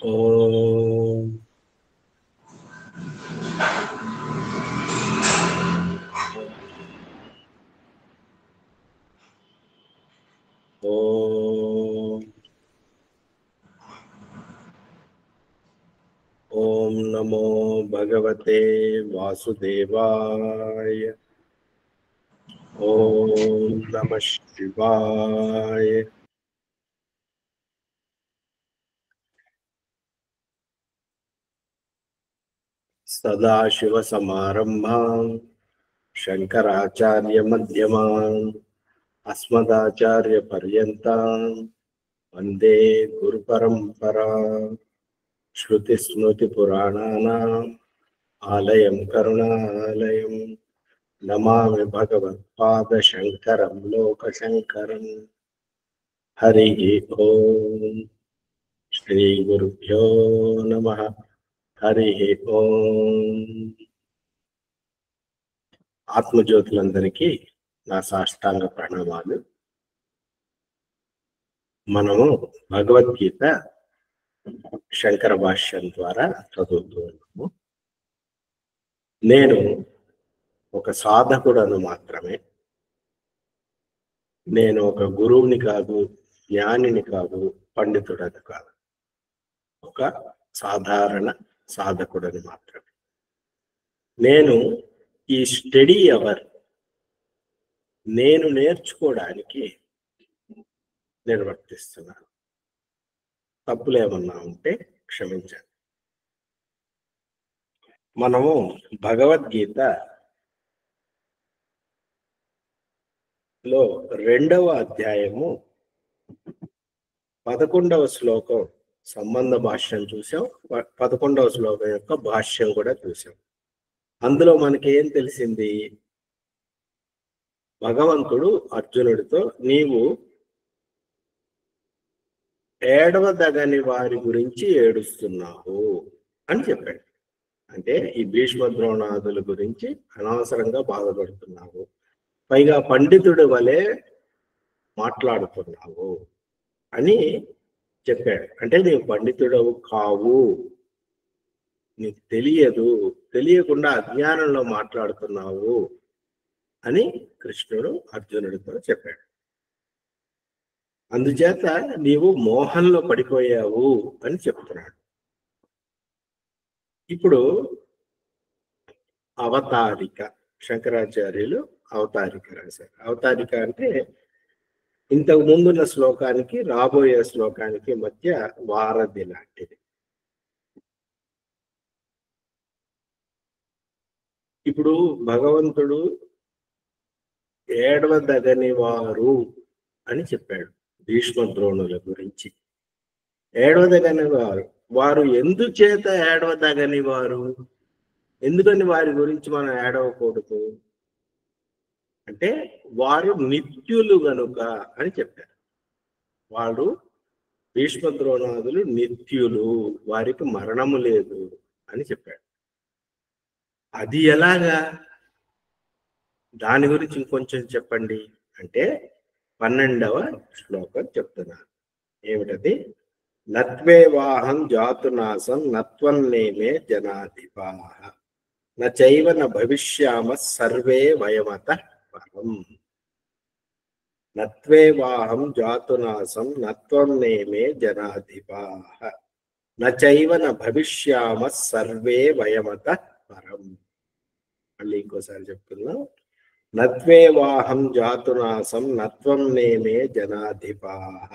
ఓం ఓం ఓం నమో భగవతే వాసుదేవాయ. ఓం నమః శివాయ. సదాశివ సమారంభాం శంకరాచార్య మధ్యమాం అస్మదాచార్య పర్యంతం వందే గురు పరంపరా. శృతి స్మృతి పురాణానాం ఆలయం కరుణాలయం నమామి భగవత్పాద శంకరం లోకశంకరం. హరి ఓం. శ్రీ గురుభ్యో నమః. హరి ఓం. ఆత్మజ్యోతులందరికీ నా సాష్టాంగ ప్రణామాలు. మనము భగవద్గీత శంకర భాష్యం ద్వారా చదువుతూ ఉన్నాము. నేను ఒక సాధకుడను మాత్రమే. నేను ఒక గురువుని కాదు, జ్ఞానిని కాదు, పండితుడని కాదు. ఒక సాధారణ సాధకుడని మాత్రమే. నేను ఈ స్టడీ అవర్ నేను నేర్చుకోవడానికి నిర్వర్తిస్తున్నాను. తప్పులేమన్నా ఉంటే క్షమించండి. మనము భగవద్గీతలో 2వ అధ్యాయము 11వ శ్లోకం సంబంధ భాష్యం చూసాం. 11వ శ్లోకం యొక్క భాష్యం కూడా చూసాం. అందులో మనకి ఏం తెలిసింది? భగవంతుడు అర్జునుడితో నీవు ఏడవదగని వారి గురించి ఏడుస్తున్నావు అని చెప్పాడు. అంటే ఈ భీష్మ ద్రోణాదుల గురించి అనవసరంగా బాధపడుతున్నావు, పైగా పండితుడి వలె మాట్లాడుతున్నావు అని చెప్పాడు. అంటే నీవు పండితుడవు కావు, నీకు తెలియదు, తెలియకుండా అజ్ఞానంలో మాట్లాడుతున్నావు అని కృష్ణుడు అర్జునుడితో చెప్పాడు. అందుచేత నీవు మోహంలో పడిపోయావు అని చెప్తున్నాడు. ఇప్పుడు అవతారిక, శంకరాచార్యులు అవతారిక రాశారు. అవతారిక అంటే ఇంతకు ముందున్న శ్లోకానికి రాబోయే శ్లోకానికి మధ్య వారధి లాంటిది. ఇప్పుడు భగవంతుడు ఏడవదగని వారు అని చెప్పాడు భీష్మ ద్రోణుల గురించి. ఏడవదగని వారు ఎందుచేత ఏడవదగని వారు? ఎందుకని వారి గురించి మనం ఏడవకూడదు అంటే వారు నిత్యులు గనుక అని చెప్పారు. వారు భీష్మ ద్రోణాదులు నిత్యులు, వారికి మరణము లేదు అని చెప్పాడు. అది ఎలాగా? దాని గురించి ఇంకొంచెం చెప్పండి అంటే 12వ శ్లోకం చెప్తున్నారు. ఏమిటది? నత్వేవాహం జాతునాసం నత్వన్నేమే జనాధిపాః నచైవ న భవిష్యామ సర్వే వయమత పరం. నత్వేవాహం జాతునాసం నత్వన్నేమే జనాధిపాః నచైవ న భవిష్యామ సర్వే వయమత పరం. మళ్ళీ ఇంకోసారి చెప్తున్నా. నత్వేవాహం జాతునాసం నత్వన్నేమే జనాధిపాః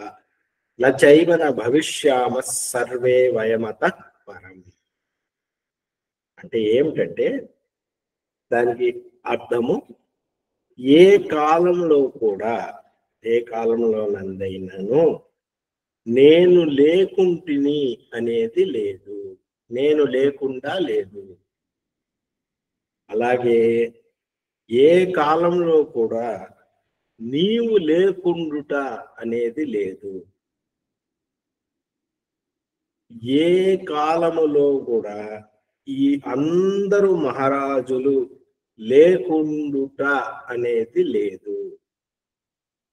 నచైవ న భవిష్యామ సర్వే వయమత పరం. అంటే ఏమిటంటే దానికి అర్థము, ఏ కాలంలో కూడా, ఏ కాలంలోనందైనాను నేను లేకుంటిని అనేది లేదు, నేను లేకుండా లేదు. అలాగే ఏ కాలంలో కూడా నీవు లేకుండుట అనేది లేదు. ఏ కాలములో కూడా ఈ అందరూ మహారాజులు లేకుండుట అనేది లేదు.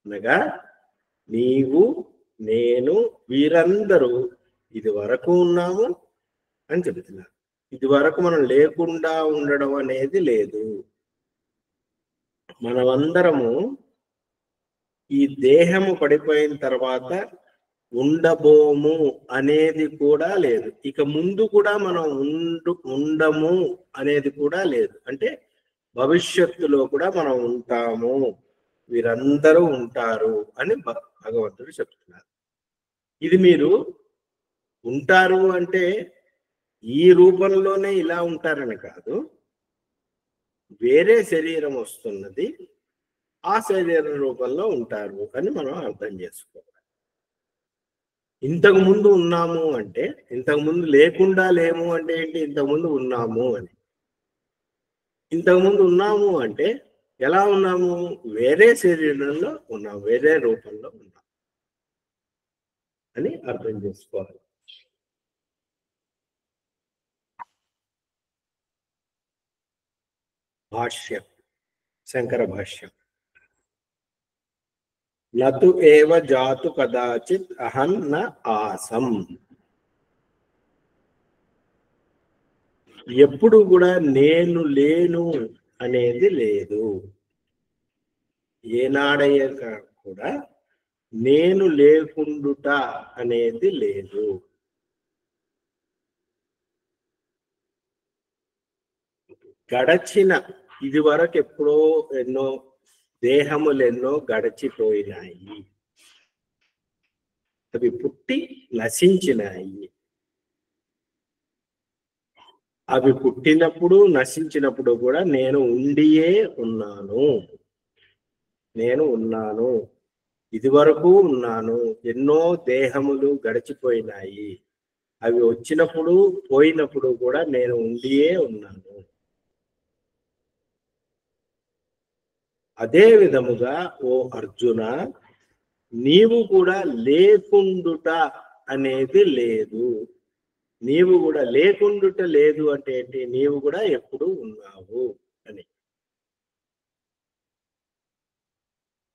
అనగా నీవు, నేను, వీరందరూ ఇది వరకు ఉన్నాము అని చెప్తున్నారు. ఇది వరకు మనం లేకుండా ఉండడం అనేది లేదు. మనమందరము ఈ దేహము పడిపోయిన తర్వాత ఉండబోము అనేది కూడా లేదు. ఇక ముందు కూడా మనం ఉండము అనేది కూడా లేదు. అంటే భవిష్యత్తులో కూడా మనం ఉంటాము, వీరందరూ ఉంటారు అని భగవంతుడు చెప్తున్నారు. ఇది మీరు ఉంటారు అంటే ఈ రూపంలోనే ఇలా ఉంటారని కాదు, వేరే శరీరం వస్తున్నది, ఆ శరీరం రూపంలో ఉంటారు అని మనం అర్థం చేసుకోవాలి. ఇంతకు ముందు ఉన్నాము అంటే, ఇంతకు ముందు లేకుండా లేము అంటే ఏంటి? ఇంతకుముందు ఉన్నాము అని. ఇంతకుముందు ఉన్నాము అంటే ఎలా ఉన్నాము? వేరే శరీరంలో ఉన్నాం, వేరే రూపంలో ఉన్నాం అని అర్థం చేసుకోవాలి. భాష్యం, శంకర భాష్యం. నతు ఏవ జాతు కదాచిత్ అహం న ఆసం. ఎప్పుడు కూడా నేను లేను అనేది లేదు. ఏనాడయ్యాక కూడా నేను లేకుండుట అనేది లేదు. గడచిన ఇది వరకు ఎప్పుడో ఎన్నో దేహములు ఎన్నో గడిచిపోయినాయి, అవి పుట్టి నశించినాయి. అవి పుట్టినప్పుడు నశించినప్పుడు కూడా నేను ఉండియే ఉన్నాను, నేను ఉన్నాను, ఇది వరకు ఉన్నాను. ఎన్నో దేహములు గడిచిపోయినాయి, అవి వచ్చినప్పుడు పోయినప్పుడు కూడా నేను ఉండియే ఉన్నాను. అదే విధముగా ఓ అర్జున, నీవు కూడా లేకుండుట అనేది లేదు. నీవు కూడా లేకుండుట లేదు అంటే ఏంటి? నీవు కూడా ఎప్పుడు ఉన్నావు అని.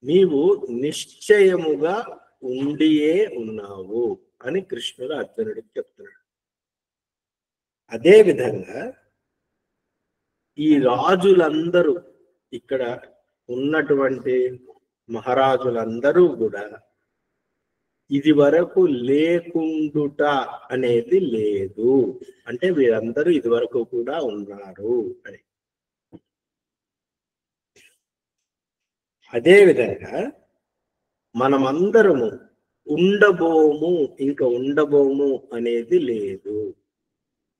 నీవు నిశ్చయముగా ఉండియే ఉన్నావు అని కృష్ణుడు అర్జునుడికి చెప్తున్నాడు. అదే విధంగా ఈ రాజులందరూ, ఇక్కడ ఉన్నటువంటి మహారాజులందరూ కూడా ఇది వరకు లేకుండుట అనేది లేదు అంటే వీరందరూ ఇది వరకు కూడా ఉన్నారు అని. అదేవిధంగా మనమందరము ఉండబోము, ఇంకా ఉండబోము అనేది లేదు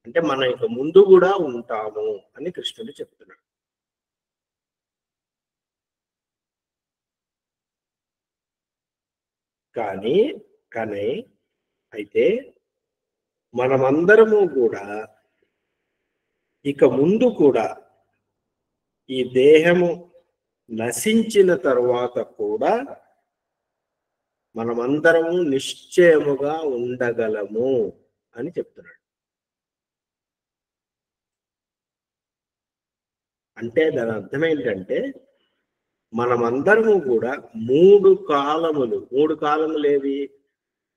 అంటే మనం ఇక ముందు కూడా ఉంటాము అని కృష్ణుడు చెప్తున్నాడు. కానీ అయితే మనమందరము కూడా ఇక ముందు కూడా ఈ దేహము నశించిన తర్వాత కూడా మనమందరము నిశ్చయముగా ఉండగలము అని చెప్తున్నాడు. అంటే దాని అర్థం ఏంటంటే మనమందరము కూడా మూడు కాలములు ఏవి?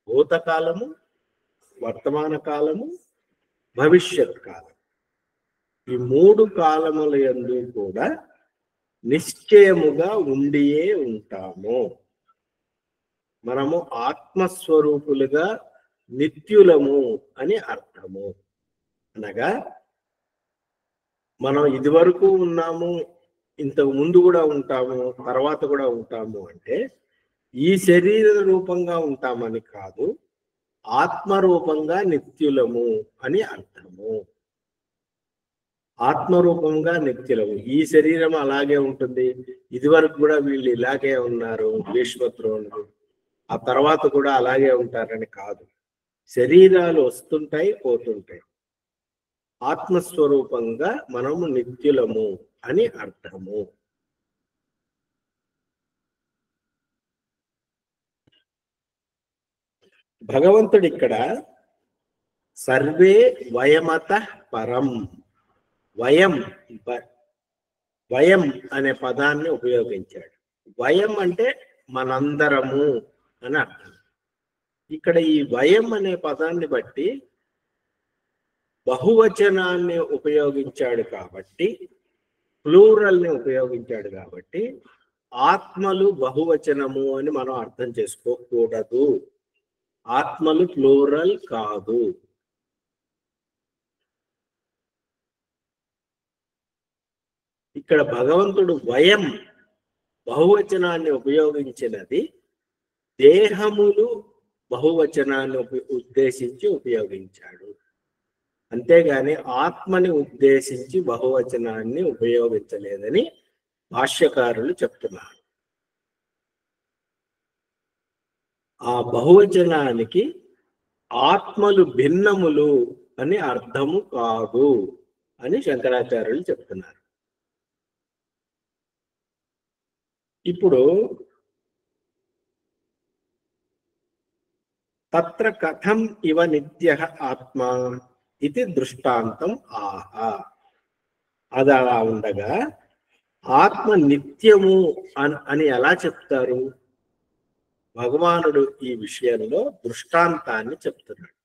భూతకాలము, వర్తమాన కాలము, భవిష్యత్ కాలం. ఈ మూడు కాలముల యందు కూడా నిశ్చయముగా ఉండియే ఉంటాము. మనము ఆత్మస్వరూపులుగా నిత్యులము అని అర్థము. అనగా మనం ఇది వరకు ఉన్నాము, ఇంతకు ముందు కూడా ఉంటాము, తర్వాత కూడా ఉంటాము అంటే ఈ శరీర రూపంగా ఉంటామని కాదు, ఆత్మరూపంగా నిత్యులము అని అర్థము. ఆత్మరూపంగా నిత్యులము. ఈ శరీరం అలాగే ఉంటుంది, ఇది వరకు కూడా వీళ్ళు ఇలాగే ఉన్నారు భీష్మద్రోణులు, ఆ తర్వాత కూడా అలాగే ఉంటారని కాదు. శరీరాలు వస్తుంటాయి, పోతుంటాయి. ఆత్మస్వరూపంగా మనము నిత్యులము అని అర్థము. భగవంతుడు ఇక్కడ సర్వే వయమత పరం, వయం అనే పదాన్ని ఉపయోగించాడు. వయం అంటే మనందరము అని అర్థం. ఇక్కడ ఈ వయం అనే పదాన్ని బట్టి బహువచనాన్ని ఉపయోగించాడు కాబట్టి, ప్లూరల్ని ఉపయోగించాడు కాబట్టి ఆత్మలు బహువచనము అని మనం అర్థం చేసుకోకూడదు. ఆత్మలు ప్లూరల్ కాదు. ఇక్కడ భగవంతుడు వయం బహువచనాన్ని ఉపయోగించినది దేహములు బహువచనాన్ని ఉద్దేశించి ఉపయోగించాడు. అంతేగాని ఆత్మని ఉద్దేశించి బహువచనాన్ని ఉపయోగించలేదని భాష్యకారులు చెప్తున్నారు. ఆ బహువచనానికి ఆత్మలు భిన్నములు అని అర్థము కాదు అని శంకరాచార్యులు చెప్తున్నారు. ఇప్పుడు తత్ర కథం ఇవ నిత్యః ఆత్మ ఇది దృష్టాంతం ఆహ. అది అలా ఉండగా ఆత్మ నిత్యము అని ఎలా చెప్తారు? భగవానుడు ఈ విషయంలో దృష్టాంతాన్ని చెప్తున్నాడు.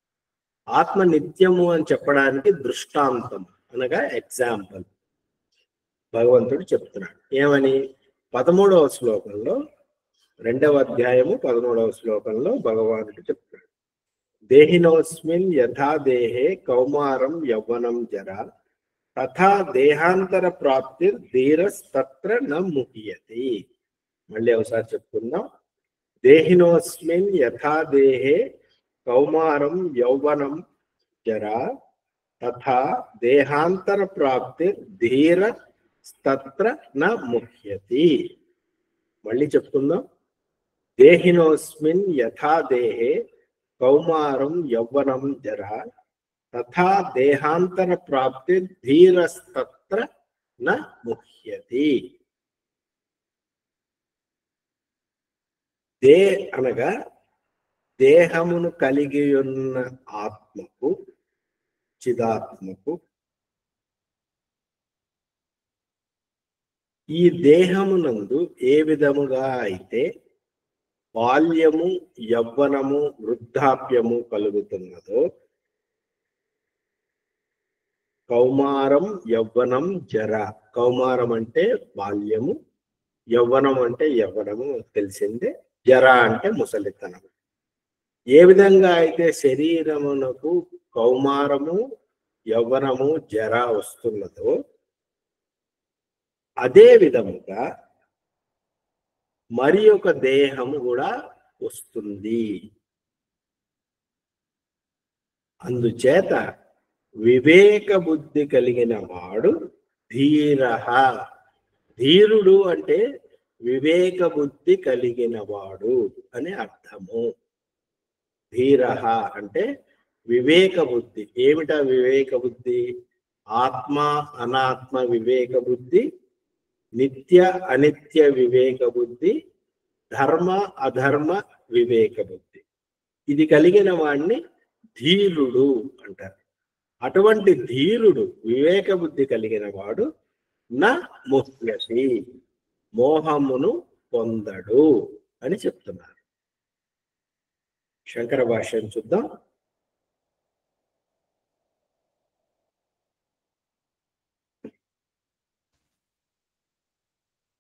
ఆత్మ నిత్యము అని చెప్పడానికి దృష్టాంతం అనగా ఎగ్జాంపుల్ భగవంతుడు చెప్తున్నాడు. ఏమని? 13వ శ్లోకంలో, 2వ అధ్యాయము 13వ శ్లోకంలో భగవానుడు చెప్తున్నాడు. దేహినోస్మిన్ యథా దేహే కౌమారం యవ్వనం జరా తథా దేహాంతర ప్రాప్తిర్ ధీరస్తత్ర న ముహ్యతి. మళ్ళీ ఒకసారి చెప్పుకుందాం. దేహినోస్మిన్ యథా దేహే కౌమారం యౌవనం జరా తథా దేహాంతర ప్రాప్తిర్ ధీరస్తత్ర న ముహ్యతి. మళ్ళీ చెప్పుకుందాం. దేహినోస్మిన్ యథా దేహే కౌమారం యవ్వనం జరా తథా దేహాంతర ప్రాప్తి ధీరస్తత్ర న ముహ్యతి. దే అనగా దేహమును కలిగి ఉన్న ఆత్మకు, చిదాత్మకు, ఈ దేహమునందు ఏ విధముగా అయితే బాల్యము, యవ్వనము, వృద్ధాప్యము కలుగుతున్నదో, కౌమారం, యవ్వనం, జర. కౌమారం అంటే బాల్యము, యవ్వనం అంటే యవ్వనము తెలిసిందే, జర అంటే ముసలితనం. ఏ విధంగా అయితే శరీరమునకు కౌమారము, యవ్వనము, జర వస్తున్నదో అదే విధముగా మరి ఒక దేహము కూడా వస్తుంది. అందుచేత వివేక బుద్ధి కలిగిన వాడు ధీరః. ధీరుడు అంటే వివేక బుద్ధి కలిగిన వాడు అని అర్థము. ధీరః అంటే వివేక బుద్ధి. ఏమిటా వివేక బుద్ధి? ఆత్మ అనాత్మ వివేక బుద్ధి, నిత్య అనిత్య వివేక బుద్ధి, ధర్మ అధర్మ వివేక బుద్ధి. ఇది కలిగిన వాడిని ధీరుడు అంటారు. అటువంటి ధీరుడు, వివేక బుద్ధి కలిగిన వాడు నా ముహ్యతి, మోహమును పొందడు అని చెప్తున్నారు. శంకర భాష్యం చూద్దాం.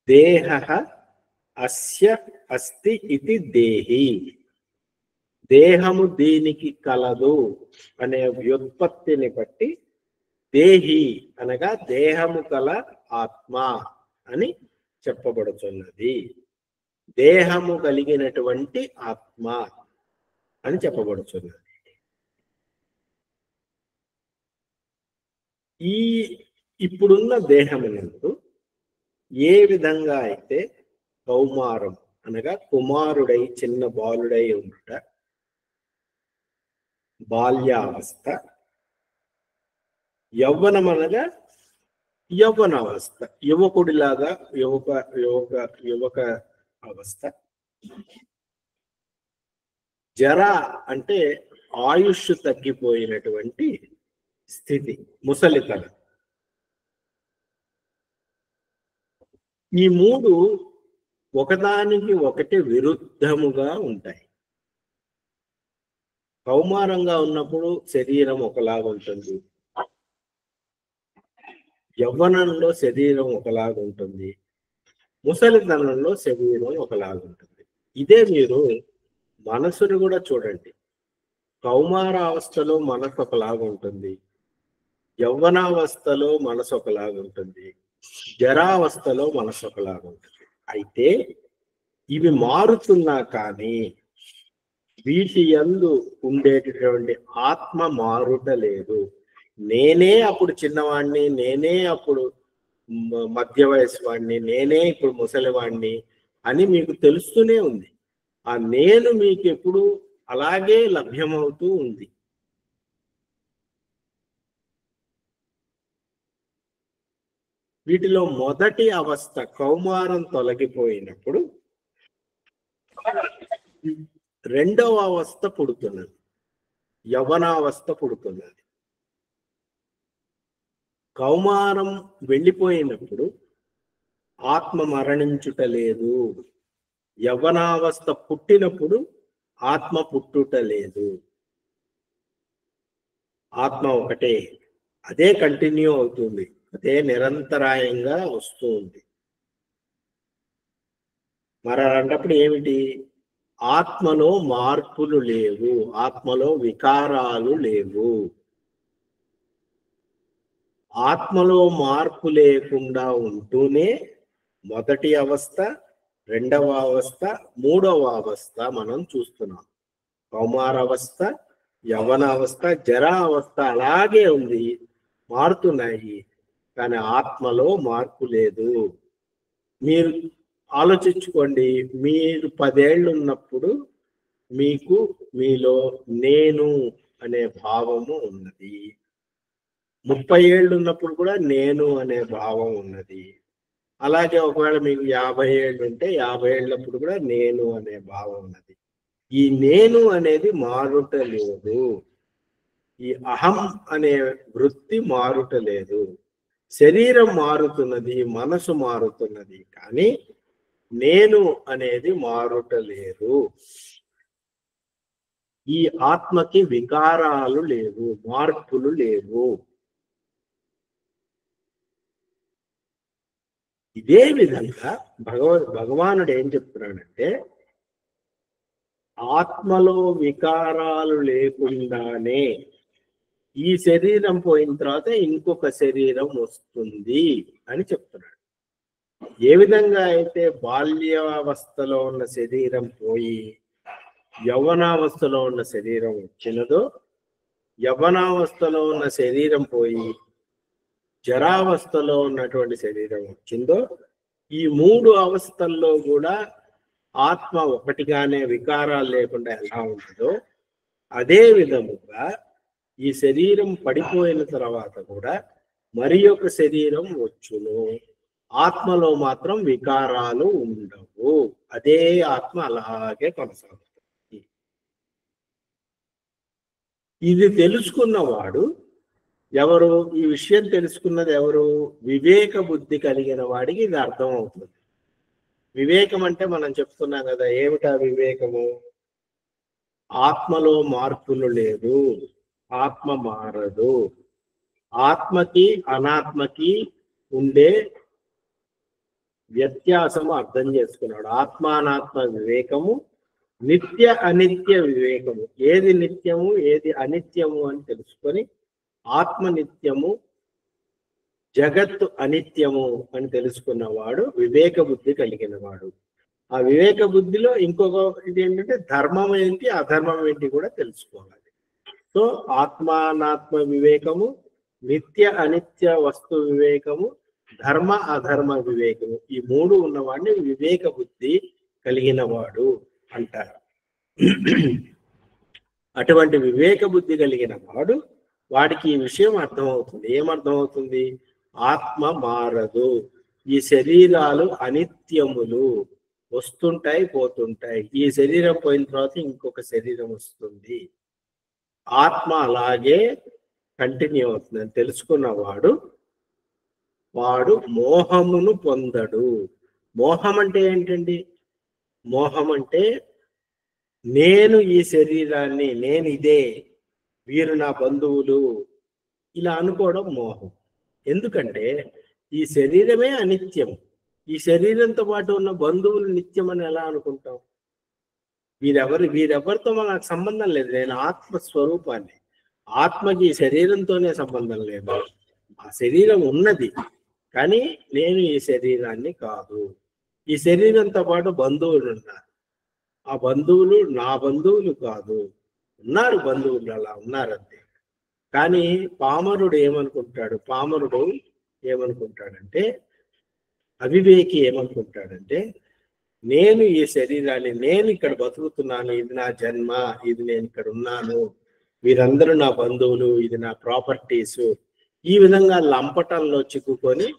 దేహః అస్య అస్తి ఇతి దేహి. దేహము దీనికి కలదు అనే వ్యుత్పత్తిని బట్టి దేహి అనగా దేహము కల ఆత్మ అని చెప్పబడుతున్నది. దేహము కలిగినటువంటి ఆత్మ అని చెప్పబడుతున్నది. ఇప్పుడున్న దేహమునందు ఏ విధంగా అయితే కౌమారం అనగా కుమారుడై చిన్న బాలుడై ఉండుట, బాల్యావస్థ, యవ్వనం అనగా యవ్వనావస్థ, యువకుడిలాగా యువక అవస్థ, జర అంటే ఆయుష్ తగ్గిపోయినటువంటి స్థితి, ముసలితనం. ఈ మూడు ఒకదానికి ఒకటి విరుద్ధముగా ఉంటాయి. కౌమారంగా ఉన్నప్పుడు శరీరం ఒకలాగా ఉంటుంది, యవ్వనంలో శరీరం ఒకలాగా ఉంటుంది, ముసలితనంలో శరీరం ఒకలాగా ఉంటుంది. ఇదే మీరు మనసును కూడా చూడండి. కౌమారావస్థలో మనసు ఒకలాగా ఉంటుంది, యవ్వనావస్థలో మనసు ఒకలాగా ఉంటుంది, జరావస్థలో మనసు ఒకలాగా ఉంటుంది. అయితే ఇవి మారుతున్నా కానీ వీటి యందు ఉండేటటువంటి ఆత్మ మారుట లేదు. నేనే అప్పుడు చిన్నవాణ్ణి, నేనే అప్పుడు మధ్య వయసు వాడిని, నేనే ఇప్పుడు ముసలివాణ్ణి అని మీకు తెలుస్తూనే ఉంది. ఆ నేను మీకు ఎప్పుడు అలాగే లభ్యమవుతూ ఉంది. వీటిలో మొదటి అవస్థ కౌమారం తొలగిపోయినప్పుడు రెండవ అవస్థ పుడుతున్నది, యవనావస్థ పుడుతున్నది. కౌమారం వెళ్ళిపోయినప్పుడు ఆత్మ మరణించుట లేదు, యవ్వనావస్థ పుట్టినప్పుడు ఆత్మ పుట్టుట లేదు. ఆత్మ ఒకటే, అదే కంటిన్యూ అవుతుంది, అదే నిరంతరాయంగా వస్తూ ఉంది. మరి అలాంటప్పుడు ఏమిటి? ఆత్మలో మార్పులు లేవు, ఆత్మలో వికారాలు లేవు. ఆత్మలో మార్పు లేకుండా ఉంటూనే మొదటి అవస్థ, రెండవ అవస్థ, మూడవ అవస్థ మనం చూస్తున్నాం. కౌమారావస్థ, యవ్వనావస్థ, జరా అవస్థ అలాగే ఉంది, మారుతున్నాయి, కానీ ఆత్మలో మార్పు లేదు. మీరు ఆలోచించుకోండి, మీరు 10 ఏళ్ళు ఉన్నప్పుడు మీకు మీలో నేను అనే భావము ఉన్నది. 30 ఏళ్ళు ఉన్నప్పుడు కూడా నేను అనే భావం ఉన్నది. అలాగే ఒకవేళ మీకు 50 ఏళ్ళు ఉంటే 50 ఏళ్ళప్పుడు కూడా నేను అనే భావం ఉన్నది. ఈ నేను అనేది మారుట లేదు, ఈ అహం అనే వృత్తి మారుట లేదు. శరీరం మారుతున్నది, మనసు మారుతున్నది, కానీ నేను అనేది మారుట లేదు. ఈ ఆత్మకి వికారాలు లేవు, మార్పులు లేవు. ఇదే విధంగా భగవానుడు ఏం చెప్తున్నాడంటే, ఆత్మలో వికారాలు లేకుండానే ఈ శరీరం పోయిన తర్వాత ఇంకొక శరీరం వస్తుంది అని చెప్తున్నాడు. ఏ విధంగా అయితే బాల్యావస్థలో ఉన్న శరీరం పోయి యవ్వనావస్థలో ఉన్న శరీరం వచ్చినదో, యవ్వనావస్థలో ఉన్న శరీరం పోయి జరావస్థలో ఉన్నటువంటి శరీరం వచ్చిందో, ఈ 3 అవస్థల్లో కూడా ఆత్మ ఒకటిగానే వికారాలు లేకుండా ఎలా ఉంటుందో, అదే విధముగా ఈ శరీరం పడిపోయిన తర్వాత కూడా మరి ఒక శరీరం వచ్చును, ఆత్మలో మాత్రం వికారాలు ఉండవు. అదే ఆత్మ అలాగే కొనసాగుతుంది. ఇది తెలుసుకున్నవాడు ఎవరు? ఈ విషయం తెలుసుకున్నది ఎవరు? వివేక బుద్ధి కలిగిన వాడికి ఇది అర్థం అవుతుంది. వివేకం అంటే మనం చెప్తున్నాం కదా, ఏమిటా వివేకము? ఆత్మలో మార్పులు లేదు, ఆత్మ మారదు. ఆత్మకి అనాత్మకి ఉండే వ్యత్యాసము అర్థం చేసుకున్నాడు. ఆత్మానాత్మ వివేకము, నిత్య అనిత్య వివేకము. ఏది నిత్యము ఏది అనిత్యము అని తెలుసుకొని, ఆత్మ నిత్యము జగత్తు అనిత్యము అని తెలుసుకున్నవాడు వివేక బుద్ధి కలిగిన వాడు. ఆ వివేక బుద్ధిలో ఇంకొక ఇది ఏంటంటే ధర్మం ఏంటి అధర్మం ఏంటి కూడా తెలుసుకోవాలి. సో ఆత్మానాత్మ వివేకము, నిత్య అనిత్య వస్తు వివేకము, ధర్మ అధర్మ వివేకము, ఈ 3 ఉన్నవాడిని వివేక బుద్ధి కలిగిన వాడు అంటారు. అటువంటి వివేక బుద్ధి కలిగిన వాడు, వాడికి ఈ విషయం అర్థమవుతుంది. ఏమర్థమవుతుంది? ఆత్మ మారదు, ఈ శరీరాలు అనిత్యములు, వస్తుంటాయి పోతుంటాయి. ఈ శరీరం పోయిన తర్వాత ఇంకొక శరీరం వస్తుంది, ఆత్మ అలాగే కంటిన్యూ అవుతుందని తెలుసుకున్నవాడు వాడు మోహమును పొందడు. మోహం అంటే ఏంటండి? మోహం అంటే నేను ఈ శరీరాన్ని, నేను ఇదే, వీరు నా బంధువులు, ఇలా అనుకోవడం మోహం. ఎందుకంటే ఈ శరీరమే అనిత్యం. ఈ శరీరంతో పాటు ఉన్న బంధువులు నిత్యం అని ఎలా అనుకుంటాం? వీరెవరితో నాకు సంబంధం లేదు. నేను ఆత్మస్వరూపాన్ని. ఆత్మకి శరీరంతోనే సంబంధం లేదు. ఆ శరీరం ఉన్నది, కానీ నేను ఈ శరీరాన్ని కాదు. ఈ శరీరంతో పాటు బంధువులు ఉన్నారు. ఆ బంధువులు నా బంధువులు కాదు. ఉన్నారు బంధువులు, అలా ఉన్నారంతే. కానీ పామరుడు ఏమనుకుంటాడంటే, అవివేకి ఏమనుకుంటాడంటే, నేను ఈ శరీరాన్ని, నేను ఇక్కడ బతుకుతున్నాను, ఇది నా జన్మ, ఇది నేను ఇక్కడ ఉన్నాను, వీరందరూ నా బంధువులు, ఇది నా ప్రాపర్టీస్, ఈ విధంగా లంపటంలో చిక్కుకొని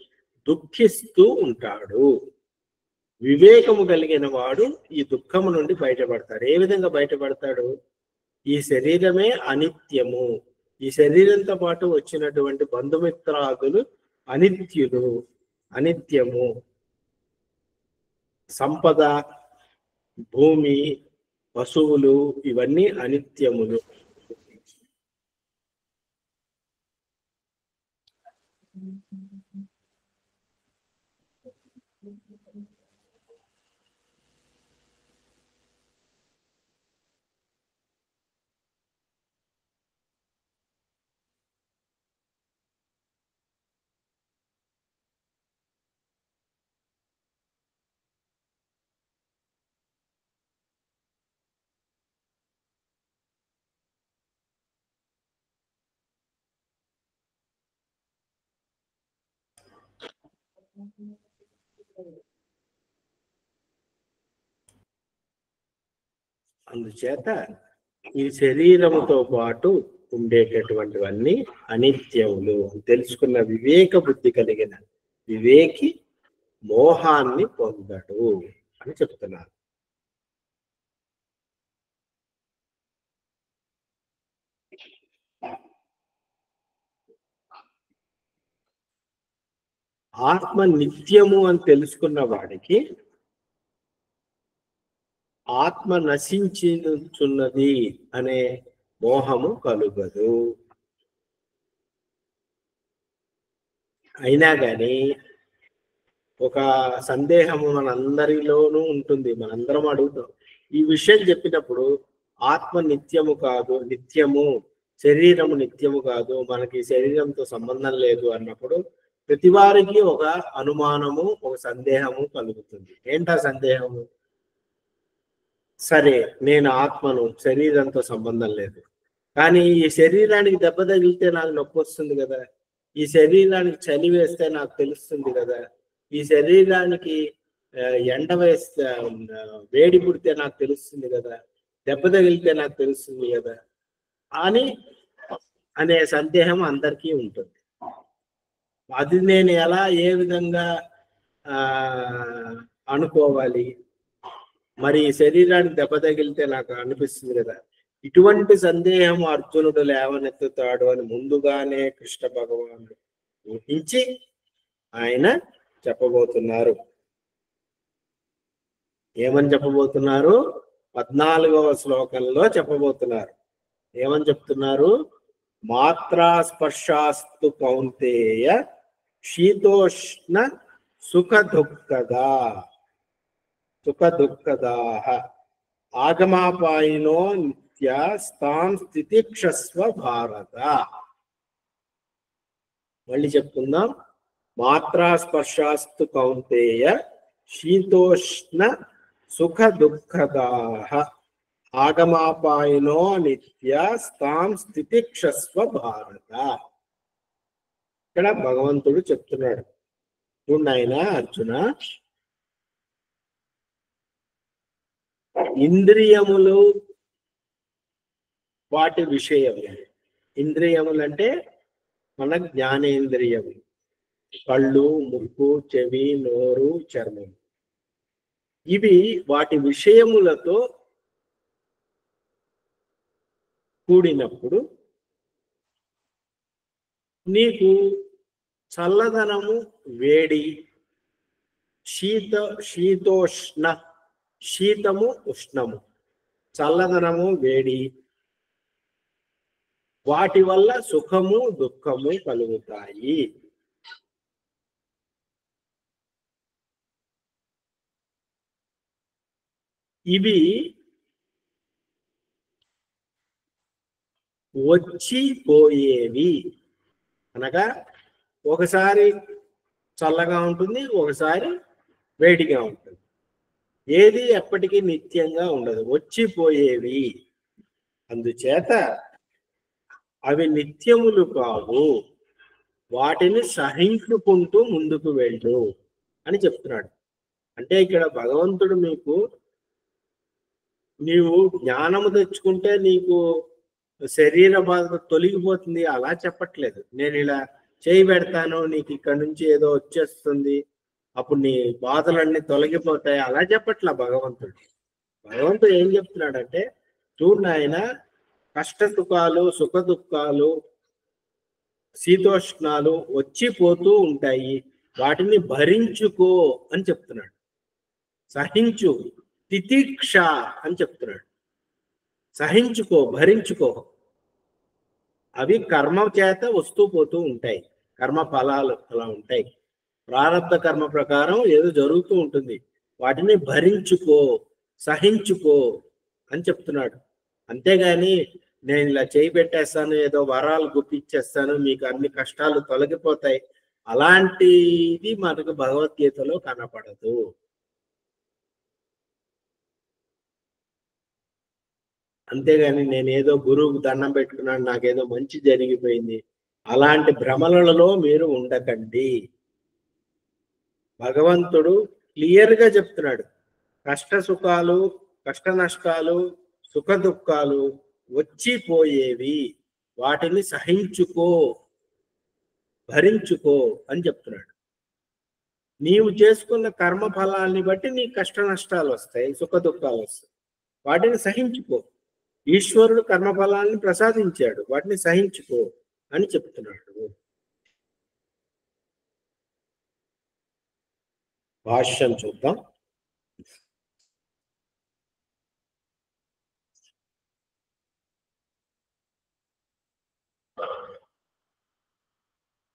దుఃఖిస్తూ ఉంటాడు. వివేకము కలిగిన వాడు ఈ దుఃఖము నుండి బయటపడతాడు. ఏ విధంగా బయటపడతాడు? ఈ శరీరమే అనిత్యము, ఈ శరీరంతో పాటు వచ్చినటువంటి బంధుమిత్రాదులు అనిత్యము, సంపద, భూమి, పశువులు, ఇవన్నీ అనిత్యములు. అందుచేత ఈ శరీరముతో పాటు ఉండేటటువంటివన్నీ అనిత్యములు తెలుసుకున్న వివేక బుద్ధి కలిగిన వివేకి మోహాన్ని పొందడు అని చెప్తున్నారు. ఆత్మ నిత్యము అని తెలుసుకున్న వాడికి ఆత్మ నశించుచున్నది అనే మోహము కలుగదు. అయినా కానీ ఒక సందేహము మనందరిలోనూ ఉంటుంది. మనందరం అడుగుతాం. ఈ విషయం చెప్పినప్పుడు ఆత్మ నిత్యము కాదు, శరీరము నిత్యము కాదు, మనకి శరీరంతో సంబంధం లేదు అన్నప్పుడు ప్రతి వారికి ఒక అనుమానము, ఒక సందేహము కలుగుతుంది. ఏంటా సందేహము? సరే, నేను ఆత్మను, శరీరంతో సంబంధం లేదు, కానీ ఈ శరీరానికి దెబ్బ తగిలితే నాకు నొప్పి వస్తుంది కదా, ఈ శరీరానికి చలి వేస్తే నాకు తెలుస్తుంది కదా, ఈ శరీరానికి ఎండ వేస్తే, వేడి పుడితే నాకు తెలుస్తుంది కదా, దెబ్బ తగిలితే నాకు తెలుస్తుంది కదా అనే సందేహం అందరికీ ఉంటుంది. అది నేను ఏ విధంగా అనుకోవాలి? మరి శరీరానికి దెబ్బ తగిలితే నాకు అనిపిస్తుంది కదా. ఇటువంటి సందేహం అర్జునుడు లేవనెత్తుతాడు అని ముందుగానే కృష్ణ భగవానుడు ఊహించి ఆయన చెప్పబోతున్నారు. ఏమని చెప్పబోతున్నారు? 14వ శ్లోకంలో చెప్పబోతున్నారు. ఏమని చెప్తున్నారు? మాత్రా స్పర్శాస్తు కౌంతేయ శీతోష్ణ సుఖ దుఃఖదాః ఆగమాపాయినో నిత్య స్థాం స్థితిక్షస్వ భారత. మళ్ళీ చెప్తున్నాం. మాత్రా స్పర్శాస్తు కౌంతేయ శీతోష్ణ సుఖ దుఃఖదాః ఆగమాపాయినో నిత్య స్థాం స్థితిక్షస్వ భారత. ఇక్కడ భగవంతుడు చెప్తున్నాడు. చూడైనా అర్జున, ఇంద్రియములు వాటి విషయం. ఇంద్రియములు అంటే మన జ్ఞానేంద్రియములు, కళ్ళు, ముక్కు, చెవి, నోరు, చర్మం. ఇవి వాటి విషయములతో కూడినప్పుడు నీకు చల్లదనము, వేడి, శీతోష్ణ, శీతము, ఉష్ణము, చల్లదనము, వేడి, వాటి వల్ల సుఖము దుఃఖము కలుగుతాయి. ఇవి వచ్చి పోయేవి. అనగా ఒకసారి చల్లగా ఉంటుంది, ఒకసారి వేడిగా ఉంటుంది. ఏది ఎప్పటికీ నిత్యంగా ఉండదు, వచ్చిపోయేవి. అందుచేత అవి నిత్యములు కావు, వాటిని సహించుకుంటూ ముందుకు వెళ్ళు అని చెప్తున్నాడు. అంటే ఇక్కడ భగవంతుడు నీవు జ్ఞానము తెచ్చుకుంటే నీకు శరీర బాధ తొలగిపోతుంది అలా చెప్పట్లేదు. నేను ఇలా చేయి పెడతాను, నీకు ఇక్కడ నుంచి ఏదో వచ్చేస్తుంది, అప్పుడు నీ బాధలన్నీ తొలగిపోతాయి అలా చెప్పట్లా భగవంతుడు. భగవంతుడు ఏం చెప్తున్నాడంటే, చూడు నాయన, కష్ట సుఖాలు, సుఖ దుఃఖాలు, శీతోష్ణాలు వచ్చిపోతూ ఉంటాయి, వాటిని భరించుకో అని చెప్తున్నాడు. సహించు, తితిక్ష అని చెప్తున్నాడు. సహించుకో, భరించుకో. అవి కర్మ చేత వస్తూ పోతూ ఉంటాయి, కర్మ ఫలాలు అలా ఉంటాయి. ప్రారబ్ధ కర్మ ప్రకారం ఏదో జరుగుతూ ఉంటుంది, వాటిని భరించుకో, సహించుకో అని చెప్తున్నాడు. అంతేగాని నేను ఇలా చేయి పెట్టేస్తాను, ఏదో వరాలు గుప్పించేస్తాను, మీకు అన్ని కష్టాలు తొలగిపోతాయి, అలాంటిది మనకు భగవద్గీతలో కనపడదు. అంతేగాని నేనేదో గురువుకు దండం పెట్టుకున్నాను, నాకేదో మంచి జరిగిపోయింది, అలాంటి భ్రమలలో మీరు ఉండకండి. భగవంతుడు క్లియర్గా చెప్తున్నాడు, కష్ట సుఖాలు, కష్ట నష్టాలు, సుఖ దుఃఖాలు వచ్చిపోయేవి, వాటిని సహించుకో, భరించుకో అని చెప్తున్నాడు. నీవు చేసుకున్న కర్మ ఫలాన్ని బట్టి నీ కష్ట నష్టాలు వస్తాయి, సుఖ దుఃఖాలు వస్తాయి, వాటిని సహించుకో. ఈశ్వరుడు కర్మఫలాన్ని ప్రసాదించాడు, వాటిని సహించుకో అని చెప్తున్నాడు. భాష్యం చూద్దాం.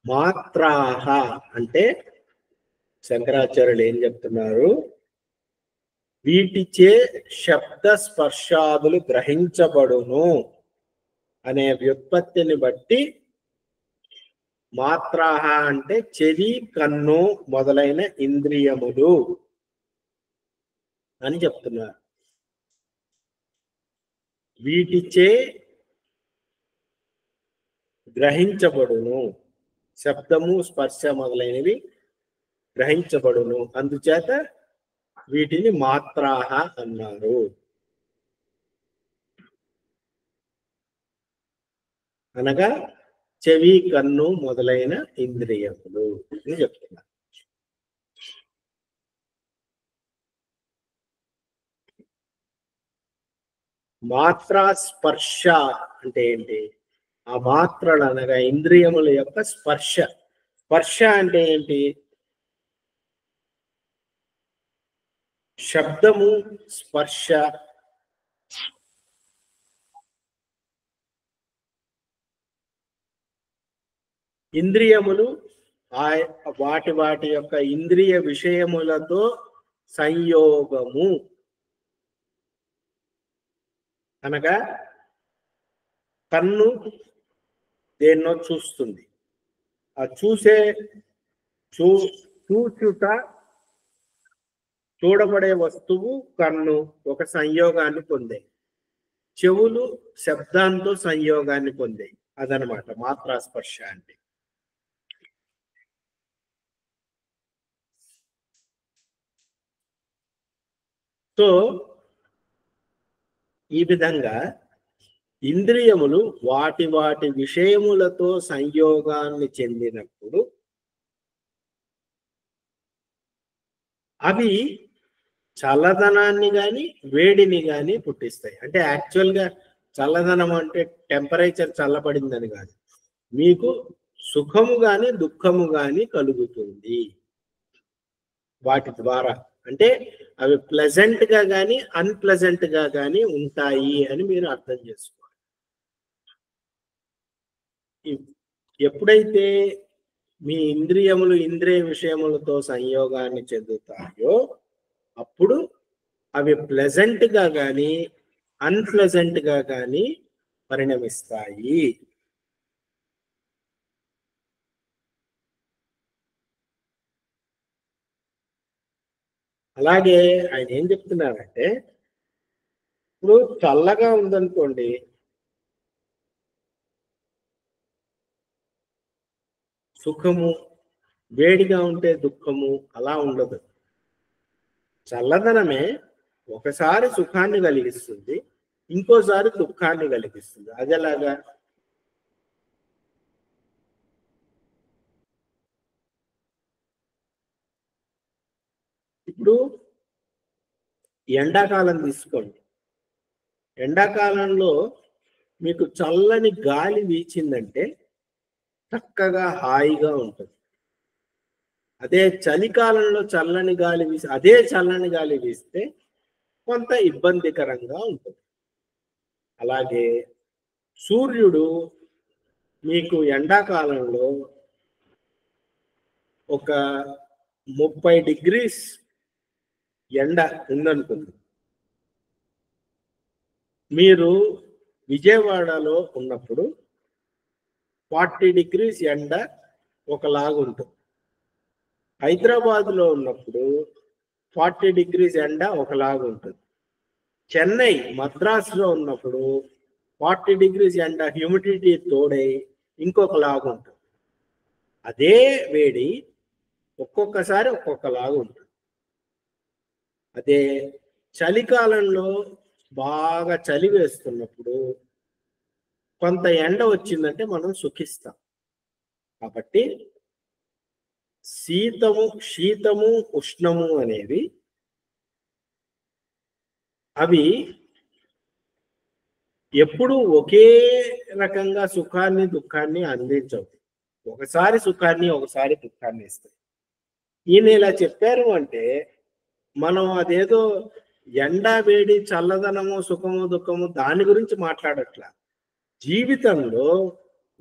మాత్రాహ అంటే శంకరాచార్యులు ఏం చెప్తున్నారు, వీటిచే శబ్ద స్పర్శాదులు గ్రహించబడును అనే వ్యుత్పత్తిని బట్టి మాత్రాహ అంటే చెవి, కన్ను మొదలైన ఇంద్రియములు అని చెప్తున్నారు. వీటిచే గ్రహించబడును, శబ్దము స్పర్శ మొదలైనవి గ్రహించబడును, అందుచేత వీటిని మాత్రాహ అన్నారు. అనగా చెవి, కన్ను మొదలైన ఇంద్రియములు అని చెప్తున్నారు. మాత్రా స్పర్శ అంటే ఏంటి? ఆ మాత్రలు అనగా ఇంద్రియముల యొక్క స్పర్శ. స్పర్శ అంటే ఏంటి? శబ్దము స్పర్శ, ఇంద్రియములు వాటి వాటి యొక్క ఇంద్రియ విషయములతో సంయోగము. అనగా కన్ను దేన్నో చూస్తుంది, ఆ చూచుట, చూడబడే వస్తువు కన్ను ఒక సంయోగాన్ని పొందాయి, చెవులు శబ్దంతో సంయోగాన్ని పొందాయి. అదనమాట మాత్రా స్పర్శ అంటే. సో ఈ విధంగా ఇంద్రియములు వాటి వాటి విషయములతో సంయోగాన్ని చెందినప్పుడు అవి చల్లదనాన్ని కానీ వేడిని కానీ పుట్టిస్తాయి. అంటే యాక్చువల్గా చల్లదనం అంటే టెంపరేచర్ చల్లబడిందని కాదు, మీకు సుఖము కానీ దుఃఖము కానీ కలుగుతుంది వాటి ద్వారా. అంటే అవి ప్లెజెంట్ గా కానీ అన్ప్లెజెంట్ గా కానీ ఉంటాయి అని మీరు అర్థం చేసుకోవాలి. ఎప్పుడైతే మీ ఇంద్రియములు ఇంద్రియ విషయములతో సంయోగాన్ని చెందుతాయో అప్పుడు అవి ప్లెజెంట్ గా కానీ అన్ప్లెజెంట్ గా కానీ పరిణమిస్తాయి. అలాగే ఆయన ఏం చెప్తున్నారంటే, ఇప్పుడు చల్లగా ఉందనుకోండి, సుఖము, వేడిగా ఉంటే దుఃఖము అలా ఉండదు. చల్లదనమే ఒకసారి సుఖాన్ని కలిగిస్తుంది, ఇంకోసారి దుఃఖాన్ని కలిగిస్తుంది. అది ఎలాగా? ఇప్పుడు ఎండాకాలం తీసుకోండి. ఎండాకాలంలో మీకు చల్లని గాలి వీచిందంటే చక్కగా హాయిగా ఉంటుంది. అదే చలికాలంలో చల్లని గాలి అదే చల్లని గాలి వీస్తే కొంత ఇబ్బందికరంగా ఉంటుంది. అలాగే సూర్యుడు మీకు ఎండాకాలంలో ఒక 30 డిగ్రీస్ ఎండ ఉందనుకుంది. మీరు విజయవాడలో ఉన్నప్పుడు 40 డిగ్రీస్ ఎండ ఒకలాగుంటుంది. హైదరాబాద్లో ఉన్నప్పుడు 40 డిగ్రీస్ ఎండ ఒకలాగుంటుంది. చెన్నై, మద్రాసులో ఉన్నప్పుడు 40 డిగ్రీస్ ఎండ హ్యూమిడిటీ తోడై ఇంకొకలాగుంటుంది. అదే వేడి ఒక్కొక్కసారి ఒక్కొక్కలాగా ఉంటుంది. అదే చలికాలంలో బాగా చలి వేస్తున్నప్పుడు కొంత ఎండ వచ్చిందంటే మనం సుఖిస్తాం. కాబట్టి శీతము ఉష్ణము అనేవి అవి ఎప్పుడూ ఒకే రకంగా సుఖాన్ని దుఃఖాన్ని అందించవు. ఒకసారి సుఖాన్ని ఒకసారి దుఃఖాన్ని ఇస్తాయి. ఈయన ఇలా చెప్పారు అంటే మనం అదేదో ఎండ వేడి చల్లదనము సుఖము దుఃఖము దాని గురించి మాట్లాడట్లా. జీవితంలో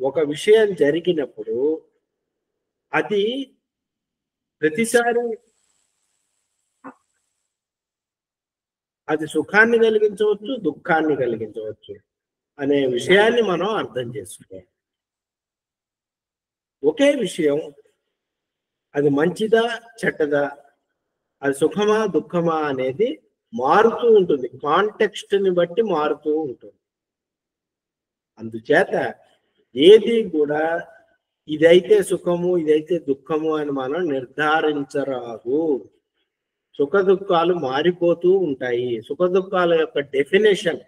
ఒక విషయం జరిగినప్పుడు అది ప్రతిసారి అది సుఖాన్ని కలిగించవచ్చు, దుఃఖాన్ని కలిగించవచ్చు అనే విషయాన్ని మనం అర్థం చేసుకోవాలి. ఒకే విషయం అది మంచిదా చెడ్డదా, అది సుఖమా దుఃఖమా అనేది మారుతూ ఉంటుంది, కాంటెక్స్ట్ ని బట్టి మారుతూ ఉంటుంది. అందుచేత ఏది కూడా ఇదైతే సుఖము ఇదైతే దుఃఖము అని మనం నిర్ధారించరాదు. సుఖ దుఃఖాలు మారిపోతూ ఉంటాయి. సుఖ దుఃఖాల యొక్క డెఫినేషన్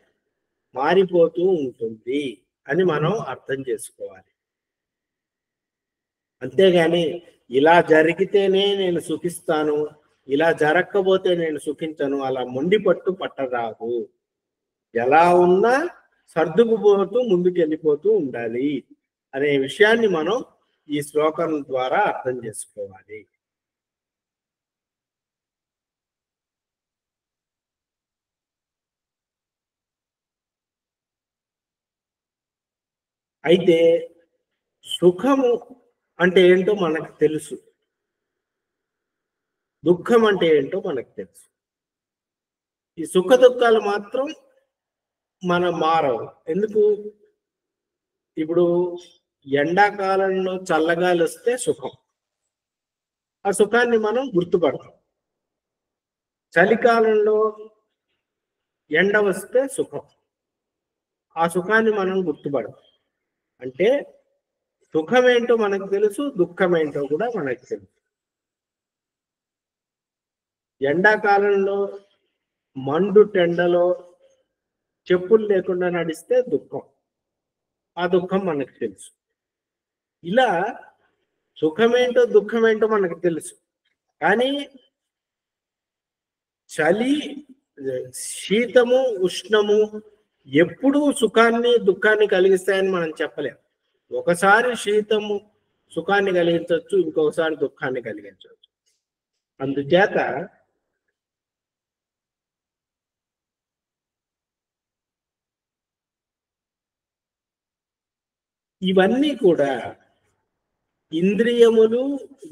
మారిపోతూ ఉంటుంది అని మనం అర్థం చేసుకోవాలి. అంతేగాని ఇలా జరిగితేనే నేను సుఖిస్తాను, ఇలా జరగకపోతే నేను సుఖించను, అలా మొండి పట్టరాదు. ఎలా ఉన్నా సర్దుకుపోతూ ముందుకెళ్ళిపోతూ ఉండాలి అనే విషయాన్ని మనం ఈ శ్లోకం ద్వారా అర్థం చేసుకోవాలి. అయితే సుఖము అంటే ఏంటో మనకు తెలుసు, దుఃఖం అంటే ఏంటో మనకు తెలుసు. ఈ సుఖ దుఃఖాలు మాత్రం మనం మారవు. ఎందుకు? ఇప్పుడు ఎండాకాలంలో చల్లగాలి వస్తే సుఖం, ఆ సుఖాన్ని మనం గుర్తుపడతాం. చలికాలంలో ఎండ వస్తే సుఖం, ఆ సుఖాన్ని మనం గుర్తుపడతాం. అంటే సుఖం ఏంటో మనకు తెలుసు, దుఃఖం ఏంటో కూడా మనకు తెలుసు. ఎండాకాలంలో మండు టెండలో చెప్పులు లేకుండా నడిస్తే దుఃఖం, ఆ దుఃఖం మనకు తెలుసు. ఇలా సుఖమేంటో దుఃఖమేంటో మనకు తెలుసు. కానీ చలి, శీతము, ఉష్ణము ఎప్పుడూ సుఖాన్ని దుఃఖాన్ని కలిగిస్తాయని మనం చెప్పలేం. ఒకసారి శీతము సుఖాన్ని కలిగించవచ్చు, ఇంకొకసారి దుఃఖాన్ని కలిగించవచ్చు. అందుచేత ఇవన్నీ కూడా ఇంద్రియములు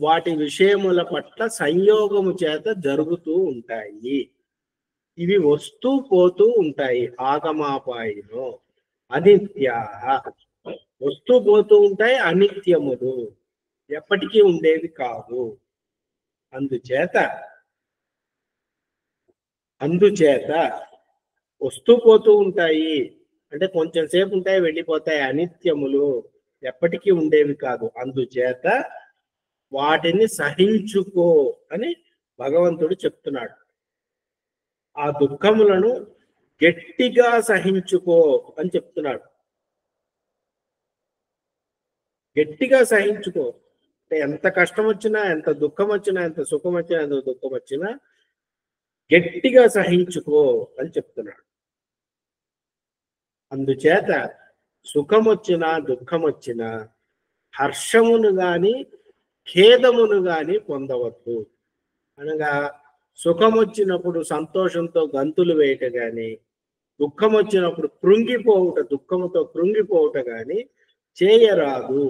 వాటి విషయముల పట్ల సంయోగము చేత జరుగుతూ ఉంటాయి. ఇవి వస్తూ పోతూ ఉంటాయి. ఆగమాపాయిలో అనిత్య, వస్తూ పోతూ ఉంటాయి, అనిత్యములు, ఎప్పటికీ ఉండేవి కావు. అందుచేత వస్తూ పోతూ ఉంటాయి అంటే కొంచెం సేపు ఉంటాయి, వెళ్ళిపోతాయి, అనిత్యములు, ఎప్పటికీ ఉండేవి కాదు. అందుచేత వాటిని సహించుకో అని భగవంతుడు చెప్తున్నాడు. ఆ దుఃఖములను గట్టిగా సహించుకో అని చెప్తున్నాడు. గట్టిగా సహించుకో అంటే ఎంత కష్టం వచ్చినా, ఎంత దుఃఖం వచ్చినా, ఎంత సుఖం వచ్చినా, ఎంత దుఃఖం వచ్చినా గట్టిగా సహించుకో అని చెప్తున్నాడు. అందుచేత సుఖం వచ్చినా దుఃఖం వచ్చినా హర్షమును గాని ఖేదమును గాని పొందవద్దు. అనగా సుఖం వచ్చినప్పుడు సంతోషంతో గంతులు వేయట గాని, దుఃఖం వచ్చినప్పుడు దుఃఖముతో కృంగిపోవుట గాని చేయరాదు.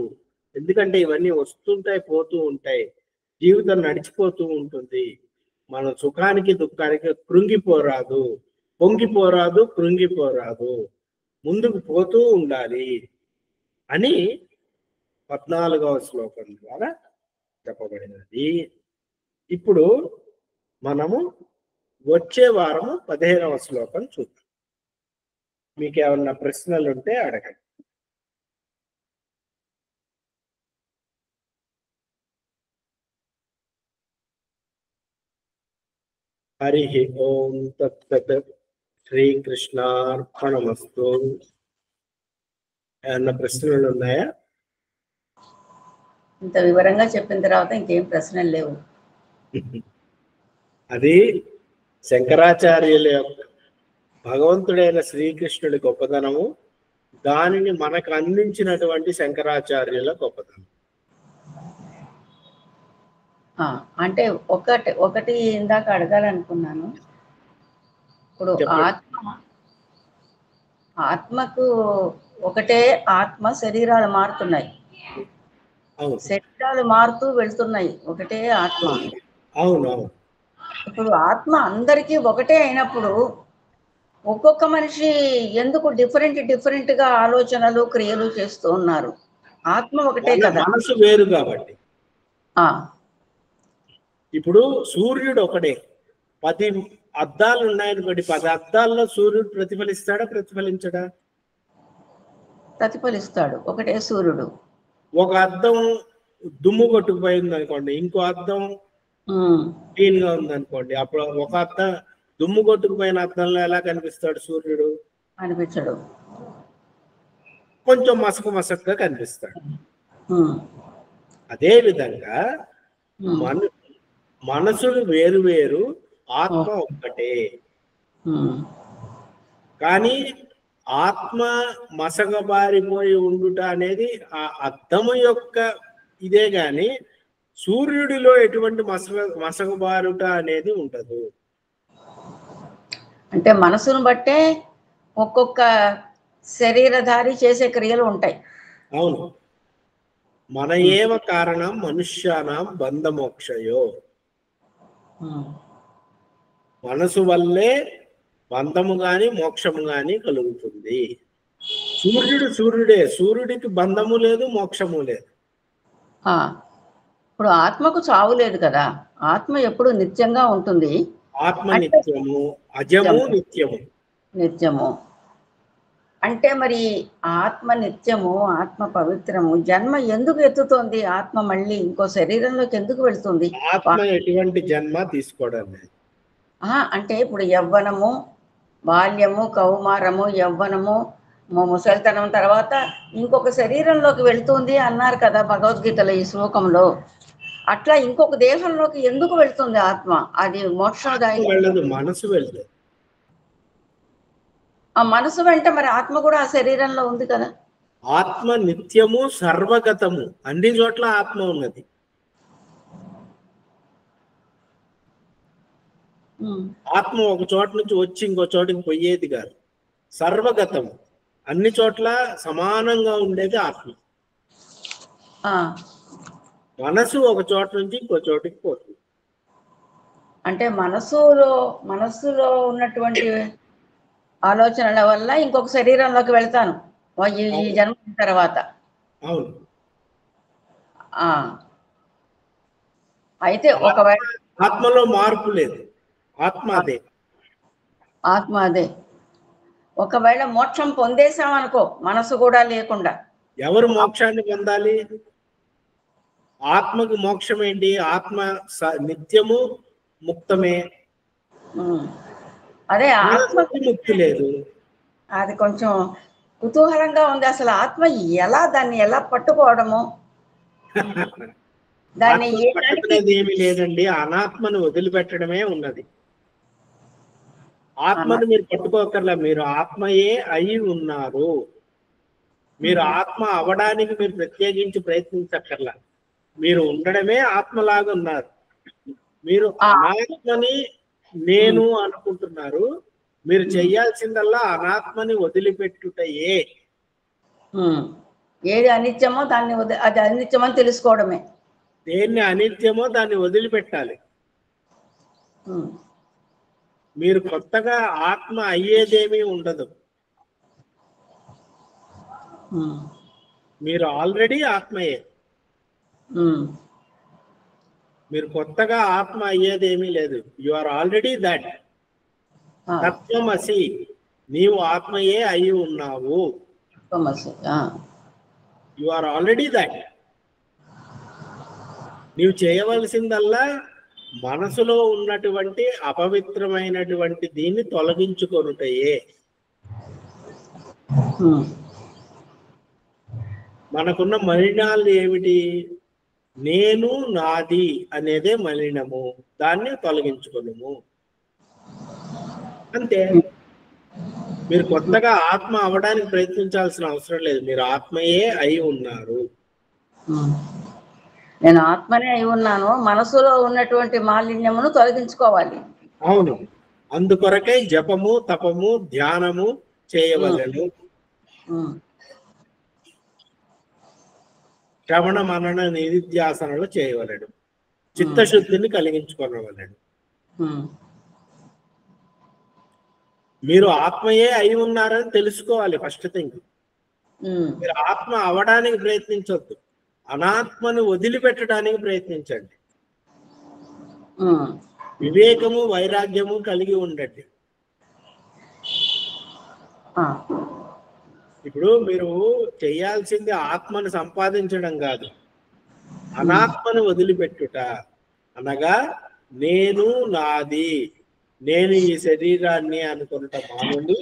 ఎందుకంటే ఇవన్నీ వస్తుంటాయి, పోతూ ఉంటాయి, జీవితం నడిచిపోతూ ఉంటుంది. మన సుఖానికి దుఃఖానికి కృంగిపోరాదు, పొంగిపోరాదు, కృంగిపోరాదు, ముందుకు పోతూ ఉండాలి అని 14వ శ్లోకం ద్వారా చెప్పబడినది. ఇప్పుడు మనము వచ్చే వారము 15వ శ్లోకం చూద్దాం. మీకు ఏమన్నా ప్రశ్నలు ఉంటే అడగండి. హరి ఓం తత్సత్. శ్రీకృష్ణార్పణమస్తు. ఏమన్నా ప్రశ్నలు ఉన్నాయా? ఇంత వివరంగా చెప్పిన తర్వాత ఇంకేం ప్రశ్నలు లేవు. అది శంకరాచార్యుల యొక్క, భగవంతుడైన శ్రీకృష్ణుడి గొప్పతనము, దానిని మనకు అందించినటువంటి శంకరాచార్యుల గొప్పతనం. అంటే ఒకటి ఇందాక అడగాలనుకున్నాను. ఇప్పుడు ఆత్మకు ఒకటే ఆత్మ, శరీరాలు మారుతున్నాయి, శరీరాలు మారుతూ వెళ్తున్నాయి, ఒకటే ఆత్మ. అవునవును. ఇప్పుడు ఆత్మ అందరికీ ఒకటే అయినప్పుడు ఒక్కొక్క మనిషి ఎందుకు డిఫరెంట్ గా ఆలోచనలు క్రియలు చేస్తూ ఉన్నారు? ఆత్మ ఒకటే కదా, మనసు వేరు కాబట్టి. ఇప్పుడు సూర్యుడు ఒకటే, 10 అద్దాలు ఉన్నాయనుకోండి, 10 అద్దాల్లో సూర్యుడు ప్రతిఫలిస్తాడా, ప్రతిఫలించడా? ప్రతిఫలిస్తాడు, ఒకటే సూర్యుడు. ఒక అద్దం దుమ్ము కొట్టుకుపోయింది అనుకోండి, ఇంకో అద్దం క్లీన్ గా ఉంది అనుకోండి, అప్పుడు ఒక అద్దం దుమ్ము కొట్టుకుపోయిన అద్దంలో ఎలా కనిపిస్తాడు సూర్యుడు? కనిపించడు, కొంచెం మసకగా కనిపిస్తాడు. అదే విధంగా మనసులు వేరు వేరు, ఆత్మ ఒక్కటే. కానీ ఆత్మ మసకబారిపోయి ఉండుట అనేది ఆ అద్దము యొక్క ఇదే గాని సూర్యుడిలో ఎటువంటి మసకబారుట అనేది ఉండదు. అంటే మనసును బట్టే ఒక్కొక్క శరీరధారి చేసే క్రియలు ఉంటాయి. అవును. మన ఏవ కారణం మనుష్యానాం బంధమోక్షయో. మనసు వల్లే బంధము గాని మోక్షము గాని కలుగుతుంది. సూర్యుడే, సూర్యుడికి బంధము లేదు, మోక్షము లేదు. ఇప్పుడు ఆత్మకు చావు లేదు కదా, ఆత్మ ఎప్పుడు నిత్యంగా ఉంటుంది. ఆత్మ నిత్యము, అజము నిత్యము. అంటే మరి ఆత్మ నిత్యము, ఆత్మ పవిత్రము, జన్మ ఎందుకు ఎత్తుతోంది? ఆత్మ మళ్ళీ ఇంకో శరీరంలోకి ఎందుకు వెళ్తుంది? ఆత్మ ఎటువంటి జన్మ తీసుకోవడం లేదు. అంటే ఇప్పుడు యవ్వనము, బాల్యము, కౌమారము, యవ్వనము, ముసలితనం తర్వాత ఇంకొక శరీరంలోకి వెళ్తుంది అన్నారు కదా భగవద్గీతలో ఈ శ్లోకంలో. అట్లా ఇంకొక దేహంలోకి ఎందుకు వెళ్తుంది ఆత్మ? అది మోక్షదాయి వెళ్ళదు, మనసు వెళ్తుంది. ఆ మనసు వెంట మరి ఆత్మ కూడా ఆ శరీరంలో ఉంది కదా. ఆత్మ నిత్యము, సర్వగతము, అన్ని చోట్ల ఆత్మ ఉన్నది. ఆత్మ ఒక చోట నుంచి వచ్చి ఇంకో చోటికి పోయేది కాదు. సర్వగతము, అన్ని చోట్ల సమానంగా ఉండేది ఆత్మ. ఆ, మనసు ఒక చోట నుంచి ఇంకో చోటికి పోతుంది. అంటే మనస్సులో ఉన్నటువంటి ఆలోచనల వల్ల ఇంకొక శరీరంలోకి వెళ్తాను ఈ జన్మ తర్వాత. అవును. ఆ, అయితే ఒకవేళ ఆత్మలో మార్పు లేదు, ఆత్మ అదే. ఆత్మ అదే. ఒకవేళ మోక్షం పొందేశామనుకో మనసు కూడా లేకుండా, ఎవరు మోక్షాన్ని పొందాలి? ఆత్మకు మోక్షం ఏంటి? ఆత్మ నిత్యము ముక్తమే. అదే ఆత్మ ముక్తి లేదు. అది కొంచెం కుతూహలంగా ఉంది. అసలు ఆత్మ దాన్ని ఎలా పట్టుకోవడము, దాన్ని పట్టుకునేది ఏమీ లేదండి, అనాత్మను వదిలిపెట్టడమే ఉన్నది. ఆత్మను మీరు పట్టుకోకర్లా, మీరు ఆత్మయే అయి ఉన్నారు. మీరు ఆత్మ అవడానికి మీరు ప్రత్యేకించి ప్రయత్నించక్కర్లా, మీరు ఉండడమే ఆత్మలాగా ఉన్నారు. మీరు అనాత్మని నేను అనుకుంటున్నారు, మీరు చెయ్యాల్సిందల్లా అనాత్మని వదిలిపెట్టుటయే. ఏది అనిత్యమో దాన్ని అది అనిత్యమని తెలుసుకోవడమే. దేన్ని అనిత్యమో దాన్ని వదిలిపెట్టాలి. మీరు కొత్తగా ఆత్మ అయ్యేదేమీ ఉండదు, మీరు ఆల్రెడీ ఆత్మయే. మీరు కొత్తగా ఆత్మ అయ్యేదేమీ లేదు, యు ఆర్ ఆల్రెడీ దట్. తత్వమసి, నీవు ఆత్మయే అయి ఉన్నావు. You are already that. నీవు చేయవలసిందల్లా మనసులో ఉన్నటువంటి అపవిత్రమైనటువంటి దీన్ని తొలగించుకొనుటయే. మనకున్న మలినాలు ఏమిటి? నేను నాది అనేదే మలినము, దాన్ని తొలగించుకొనుము అంతే. మీరు కొత్తగా ఆత్మ అవడానికి ప్రయత్నించాల్సిన అవసరం లేదు, మీరు ఆత్మయే అయి ఉన్నారు. నేను ఆత్మనే అయి ఉన్నాను, మనసులో ఉన్నటువంటి మాలిన్యమును తొలగించుకోవాలి. అవును, అందుకొరకై జపము, తపము, ధ్యానము చేయవలెను. శ్రవణ మనన నిధిధ్యాసనలు చేయవలెను. చిత్తశుద్ధిని కలిగించుకోవలెను. మీరు ఆత్మయే అయి ఉన్నారని తెలుసుకోవాలి ఫస్ట్ థింగ్. మీరు ఆత్మ అవడానికి ప్రయత్నించొద్దు, అనాత్మను వదిలిపెట్టడానికి ప్రయత్నించండి. వివేకము, వైరాగ్యము కలిగి ఉండండి. ఇప్పుడు మీరు చేయాల్సింది ఆత్మను సంపాదించడం కాదు, అనాత్మను వదిలిపెట్టుట. అనగా నేను నాది, నేను ఈ శరీరాన్ని అనుకోవటం మానండి,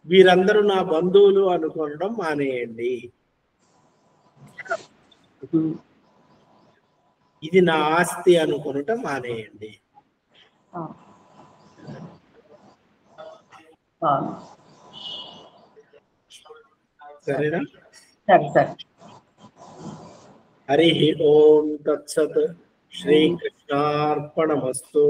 వీరందరూ నా బంధువులు అనుకోవడం మానేయండి. ఇది నా ఆస్తి అనుకోవటం మానేయండి. సరేనా? హరి ఓం తత్సత్. శ్రీకృష్ణార్పణమస్తు.